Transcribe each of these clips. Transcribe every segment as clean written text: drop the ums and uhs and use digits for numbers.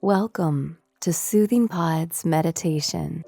Welcome to Soothing Pod's meditation.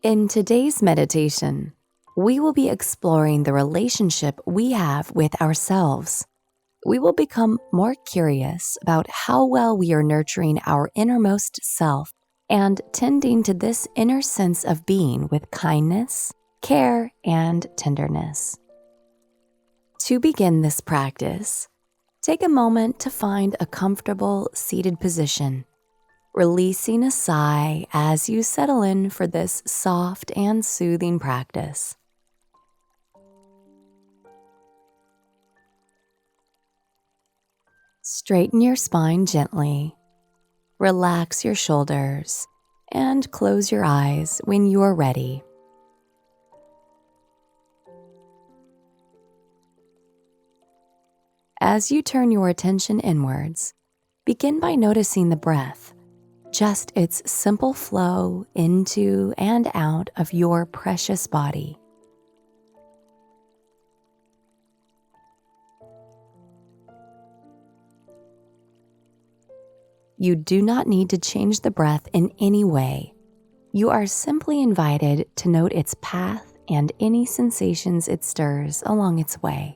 In today's meditation, we will be exploring the relationship we have with ourselves. We will become more curious about how well we are nurturing our innermost self and tending to this inner sense of being with kindness, care, and tenderness. To begin this practice, take a moment to find a comfortable seated position, releasing a sigh as you settle in for this soft and soothing practice. Straighten your spine gently, relax your shoulders, and close your eyes when you are ready. As you turn your attention inwards, begin by noticing the breath, just its simple flow into and out of your precious body. You do not need to change the breath in any way. You are simply invited to note its path and any sensations it stirs along its way.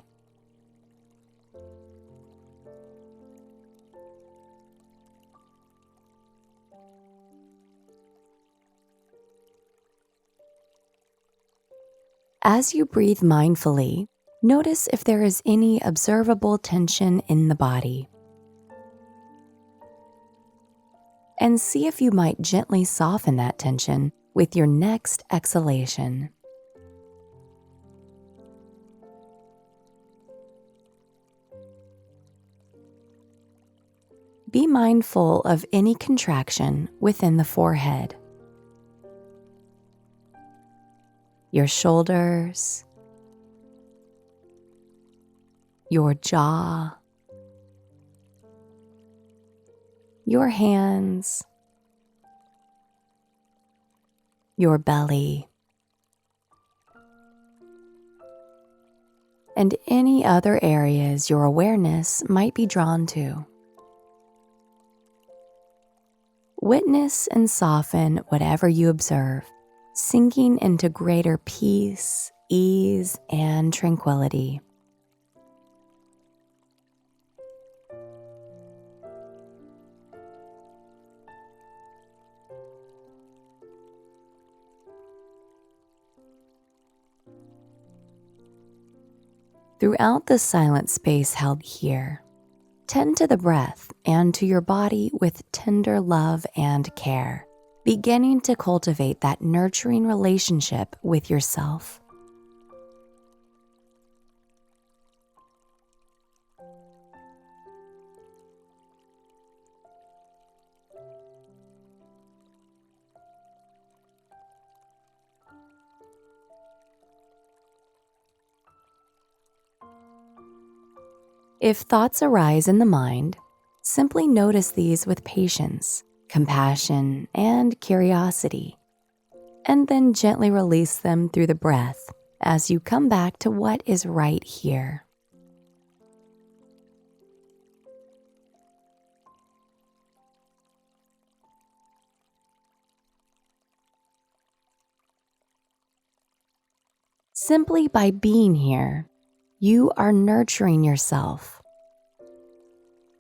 As you breathe mindfully, notice if there is any observable tension in the body. And see if you might gently soften that tension with your next exhalation. Be mindful of any contraction within the forehead, your shoulders, your jaw, your hands, your belly, and any other areas your awareness might be drawn to. Witness and soften whatever you observe, sinking into greater peace, ease, and tranquility. Throughout the silent space held here, tend to the breath and to your body with tender love and care, beginning to cultivate that nurturing relationship with yourself. If thoughts arise in the mind, simply notice these with patience, compassion, and curiosity, and then gently release them through the breath as you come back to what is right here. Simply by being here, you are nurturing yourself.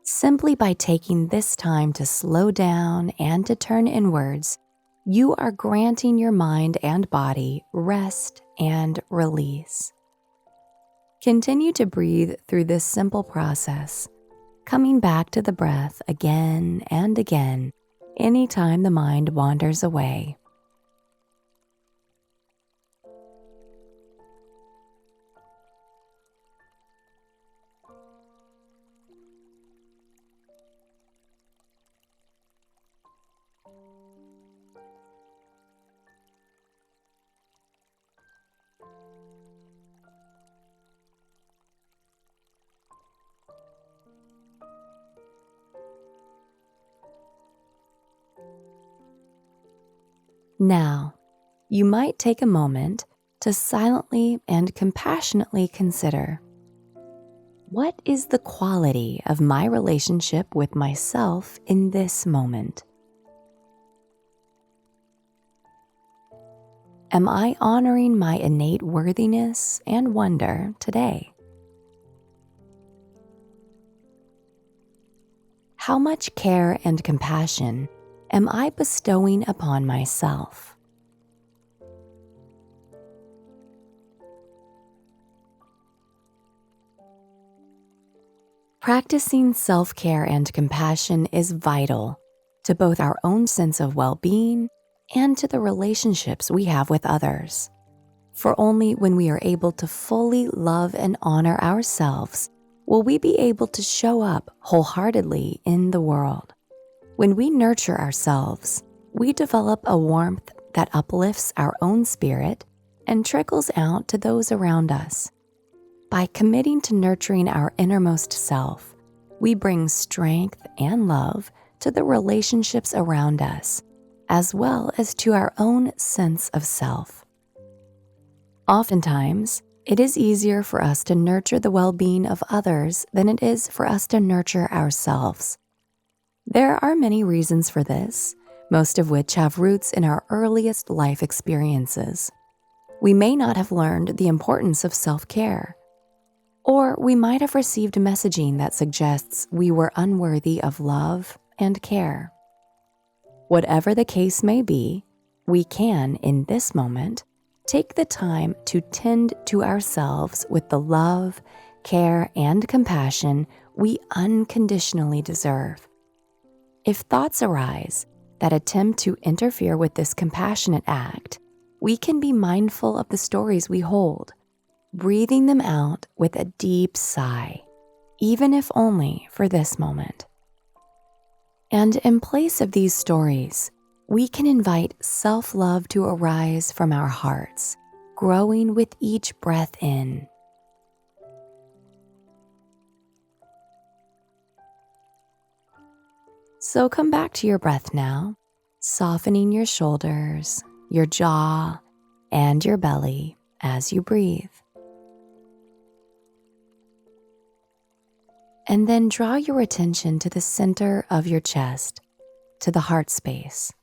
Simply by taking this time to slow down and to turn inwards, you are granting your mind and body rest and release. Continue to breathe through this simple process, coming back to the breath again and again anytime the mind wanders away. Now, you might take a moment to silently and compassionately consider, What is the quality of my relationship with myself in this moment? Am I honoring my innate worthiness and wonder today? How much care and compassion am I bestowing upon myself? Practicing self-care and compassion is vital to both our own sense of well-being and to the relationships we have with others. For only when we are able to fully love and honor ourselves will we be able to show up wholeheartedly in the world. When we nurture ourselves, we develop a warmth that uplifts our own spirit and trickles out to those around us. By committing to nurturing our innermost self, we bring strength and love to the relationships around us, as well as to our own sense of self. Oftentimes, it is easier for us to nurture the well-being of others than it is for us to nurture ourselves. There are many reasons for this, most of which have roots in our earliest life experiences. We may not have learned the importance of self-care, or we might have received messaging that suggests we were unworthy of love and care. Whatever the case may be, we can, in this moment, take the time to tend to ourselves with the love, care, and compassion we unconditionally deserve. If thoughts arise that attempt to interfere with this compassionate act, we can be mindful of the stories we hold, breathing them out with a deep sigh, even if only for this moment. And in place of these stories, we can invite self-love to arise from our hearts, growing with each breath in. So come back to your breath now, softening your shoulders, your jaw, and your belly as you breathe. And then draw your attention to the center of your chest, to the heart space.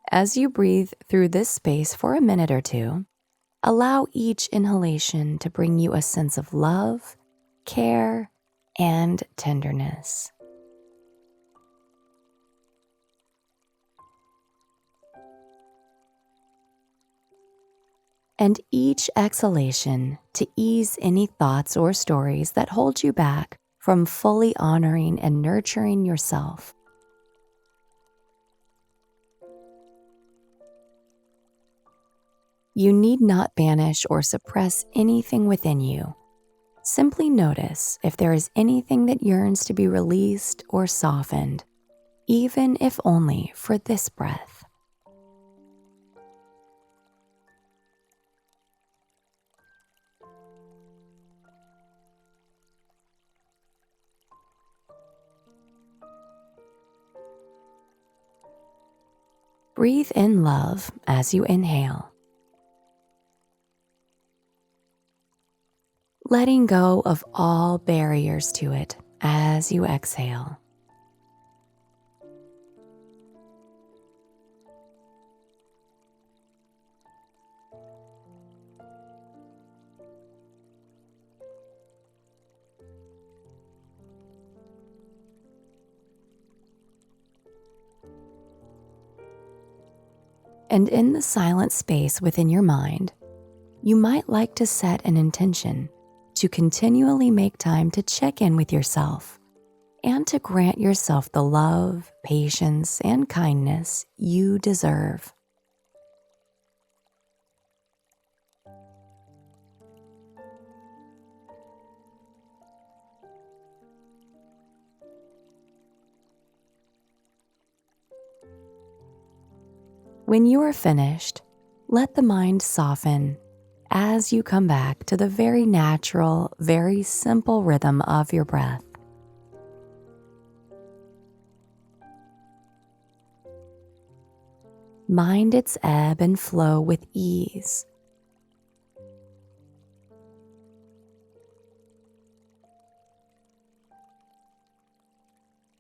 As you breathe through this space for a minute or two, allow each inhalation to bring you a sense of love, care, and tenderness. And each exhalation to ease any thoughts or stories that hold you back from fully honoring and nurturing yourself. You need not banish or suppress anything within you. Simply notice if there is anything that yearns to be released or softened, even if only for this breath. Breathe in love as you inhale, letting go of all barriers to it as you exhale. And in the silent space within your mind, you might like to set an intention to continually make time to check in with yourself and to grant yourself the love, patience, and kindness you deserve. When you are finished, let the mind soften as you come back to the very natural, very simple rhythm of your breath. Mind its ebb and flow with ease.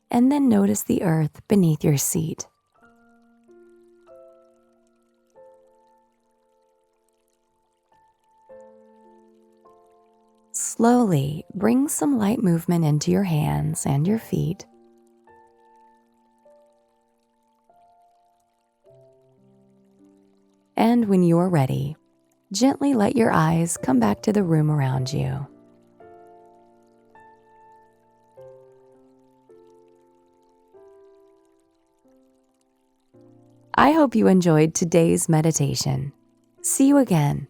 And then notice the earth beneath your seat. Slowly bring some light movement into your hands and your feet. And when you're ready, gently let your eyes come back to the room around you. I hope you enjoyed today's meditation. See you again